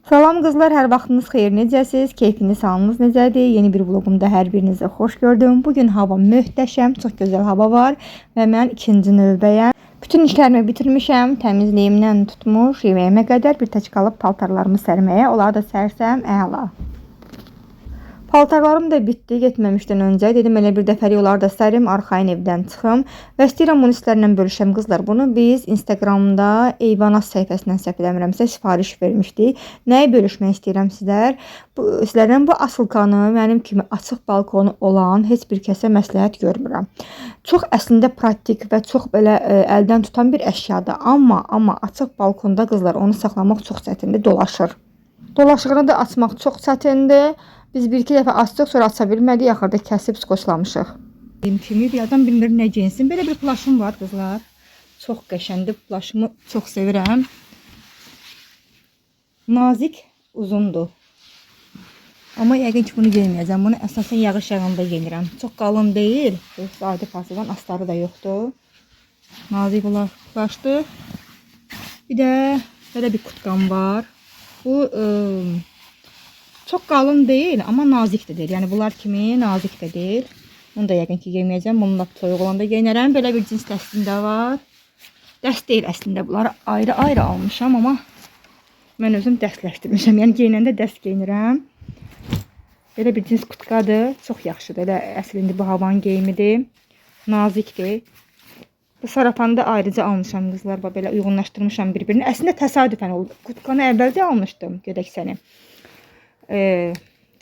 Salam qızlar, hər vaxtınız xeyir, necəsiz? Keyfiniz, halınız necədir? Yeni bir vlogumda hər birinizi xoş gördüm. Bugün hava möhtəşəm, çox gözəl hava var və mən ikinci növbəyəm. Bütün işlərimi bitirmişəm, təmizliyimdən tutmuş, yeməyimə qədər bir tək qalıb paltarlarımı sərməyə. Onları da sərsəm, əla. Paltarlarım da bitdi, getməmişdən öncə. Dedim, elə bir dəfəlik onları da sərim, arxayın evdən çıxım. Və istəyirəm bunu sizlərlə bölüşəm qızlar. Bunu biz Instagramda Eyvanas səhifəsindən səhv eləmirəmsə sifariş vermişdik. Nəyi bölüşmək istəyirəm sizlərlə? Bu asılkanı mənim kimi açıq balkonu olan heç bir kəsə məsləhət görmürəm. Çox əslində praktik və çox belə əldən tutan bir əşyadır. Amma açıq balkonda qızlar onu saxlamaq çox çətindir, dolaşır. Dolaşığını da açmaq çox çətindir. Biz bir-iki dəfə açdıq, sonra aça bilmədik, axırda kəsib skoçlamışıq. Dediyim kimi, bir adam bilmir nə geyinsin. Belə bir plaşım var qızlar. Çox qəşəndir, plaşımı çox sevirəm. Nazik, uzundur. Amma yəqin ki, bunu giyməyəcəm. Bunu əsasən yağış yağanda geyinirəm. Çox qalın deyil. Adi parçadan astarı da yoxdur. Nazik olan plaşdır. Bir də belə bir kutqam var. Bu çox qalın deyil, amma nazik də deyil. Yəni bunlar kimi nazik də deyil. Bunu da yəqin ki giyməyəcəm. Bununla toyuq olanda geyinərəm. Belə bir cins dəstində var. Dəst deyil əslində. Bunları ayrı-ayrı almışam, amma mən özüm dəstləşdirmişəm. Yəni geyinəndə dəst geyinirəm. Belə bir cins kutqadır. Çox yaxşıdır. Elə əslində bu havanın geyimidir. Nazikdir. Bu sarapanı da ayrıca almışam qızlar. Belə uyğunlaşdırmışam bir-birini. Əslində təsadüfən oldu. Kutqanı əvvəlcə almışdım. Gedək səni.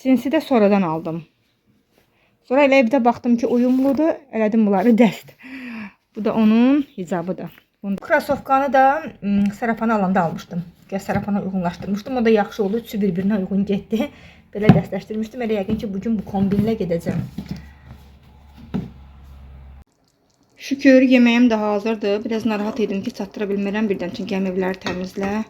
Cinsi də sonradan aldım. Sonra elə evdə baxdım ki uyumludur. Elədim bunları dəst. Bu da onun hicabıdır. Krasovkanı da sarapanı alanda almışdım. Sarapana uyğunlaşdırmışdım. O da yaxşı oldu. Üçü bir-birinə uyğun getdi. Belə dəstləşdirmişdim. Elə yəqin ki bugün bu kombinlə gedəcəm. Şükür yeməyim də hazırdır. Biraz narahat idim ki çatdıra bilmirəm birdən. Çünki həm evləri təmizlə,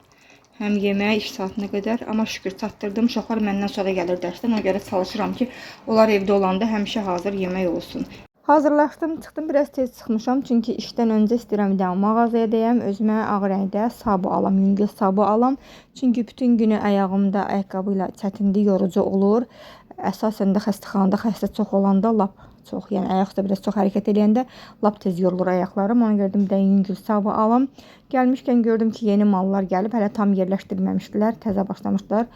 həm yemək iş saatına qədər. Amma şükür çatdırdım. Uşaqlar məndən sonra gəlir dərsdən. Ona görə çalışıram ki onlar evdə olanda həmişə hazır yemək olsun. Hazırlaşdım, çıxdım. Biraz tez çıxmışam. Çünki işdən öncə istəyirəm bir dənə mağazaya deyəm. Özümə ağ rəngdə sabun alam, yüngül sabun alam. Çünki bütün günü ayağımda ayaqqabı ilə çətinlik, yorucu olur. Əsasən də xəstəxanada xəstə çox olanda lap çox, yəni ayaq üstə biraz çox hərəkət edəndə lap tez yorulur ayaqlarım. Ona görə bir dənə yüngül sabun alam. Gəlmişkən gördüm ki yeni mallar gəlib, hələ tam yerləşdirməmişdilər, təzə başlamışlar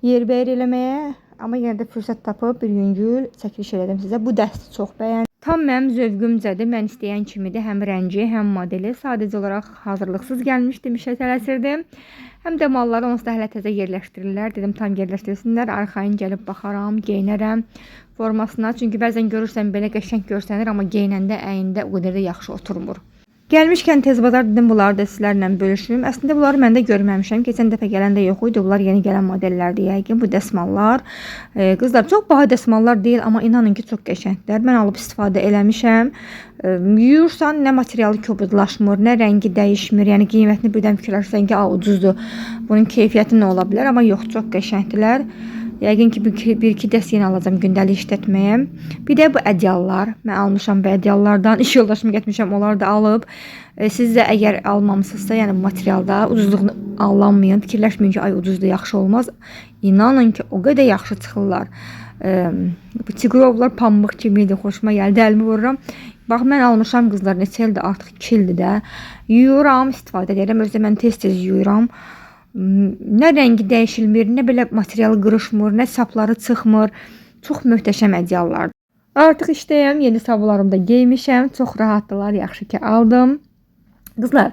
yerbəyər eləməyə. Amma yenə də fürsət tapıb bir yüngül çəkiliş elədim sizə. Bu dəsti çox bəyəndim. Tam mənim zövqümcədir. Mən istəyən kimidir. Həm rəngi, həm modeli. Sadəcə olaraq hazırlıqsız gəlmişdim, işə tələsirdim. Həm də malları onsuz da hələ təzə yerləşdirirlər. Dedim tam yerləşdirsinlər. Arxayın gəlib baxaram, geyinərəm formasına. Çünki bəzən görürsən belə qəşəng görsənir, amma geyinəndə əynində o qədər də yaxşı oturmur. Gəlmişkən tez bazar dedim bunları da sizlərlə bölüşüm. Əslində bunları mən də görməmişəm. Keçən dəfə gələndə yox idi. Bunlar yeni gələn modellərdir yəqin. Bu dəsmallar. Qızlar çox baha dəsmallar deyil, amma inanın ki çox qəşəngdir. Mən alıb istifadə eləmişəm. Yuyursan nə materialı kobudlaşmır, nə rəngi dəyişmir. Yəni qiymətini birdən fikirləşsən ki, ucuzdur. Bunun keyfiyyəti nə ola bilər? Amma yox, çox qəşəngdilər. Yəqin ki bir-iki dəst yenə alacağım gündəlik işlətməyə. Bir də bu ədyallar. Mən almışam bu ədyallardan. İş yoldaşımı getmişəm, onları da alıb. Siz də əgər almamısınızsa, yəni bu materialda ucuzluğunu allanmayın. Fikirləşməyin ki, ay ucuzdur, yaxşı olmaz. İnanın ki, o qədər yaxşı çıxırlar. Bu tigrovlar pambıq kimidir, xoşuma gəldi, əlimi vururam. Bax, mən almışam qızlar, neçə ildir, artıq 2 ildir də. Yuyuram, istifadə edirəm. Özdə mən tez-tez yuyuram. Nə rəngi dəyişilmir, nə belə materialı qırışmır, nə sapları çıxmır. Çox möhtəşəm ədyallardır. Artıq işdəyəm, yeni sabunlarımı da geymişəm. Çox rahatdılar, yaxşı ki aldım. Qızlar,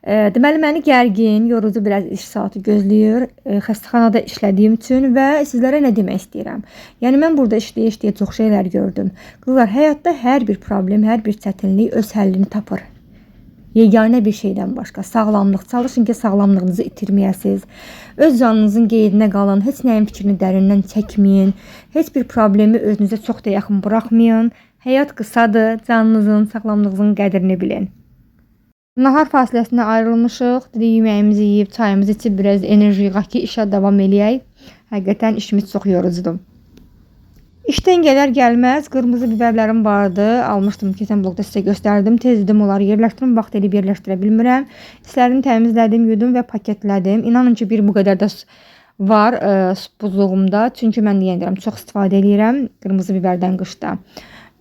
deməli məni gərgin, yorucu biraz iş saatı gözləyir. Xəstəxanada işlədiyim üçün və sizlərə nə demək istəyirəm. Yəni mən burada işləyə-işləyə çox şeylər gördüm. Qızlar, həyatda hər bir problem, hər bir çətinlik öz həllini tapır. Yeganə bir şeydən başqa sağlamlıq. Çalışın ki sağlamlığınızı itirməyəsiniz. Öz canınızın qeydinə qalın. Heç nəyin fikrini dərindən çəkməyin. Heç bir problemi özünüzə çox da yaxın buraxmayın. Həyat qısadır. Canınızın, sağlamlığınızın qədrini bilin. Nahar fasiləsinə ayrılmışıq. Yeməyimizi yeyib, çayımızı içib biraz enerji yığaq ki işə davam eləyək. Həqiqətən işimiz çox yorucudur. İşdən gələr gəlməz qırmızı biberlərim vardı. Almışdım, keçən blogda sizə göstərdim. Tez dedim onları yerləşdirim. Vaxt eləyib yerləşdirə bilmirəm. İçlərini təmizlədim, yudum və paketlədim. İnanın ki bir bu qədər də var buzluğumda. Çünki mən deyən deyirəm, çox istifadə edirəm qırmızı biberdən qışda.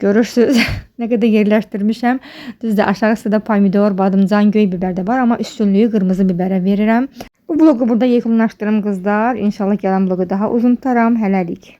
Görürsüz nə qədər yerləşdirmişəm. Düzdür, aşağısı da pomidor, badımcan, göy biber də var, amma üstünlüyü qırmızı biberə verirəm. Bu vloqu burada yekunlaşdırım qızlar. İnşallah gələn vloqu daha uzun tutaram. Hələlik.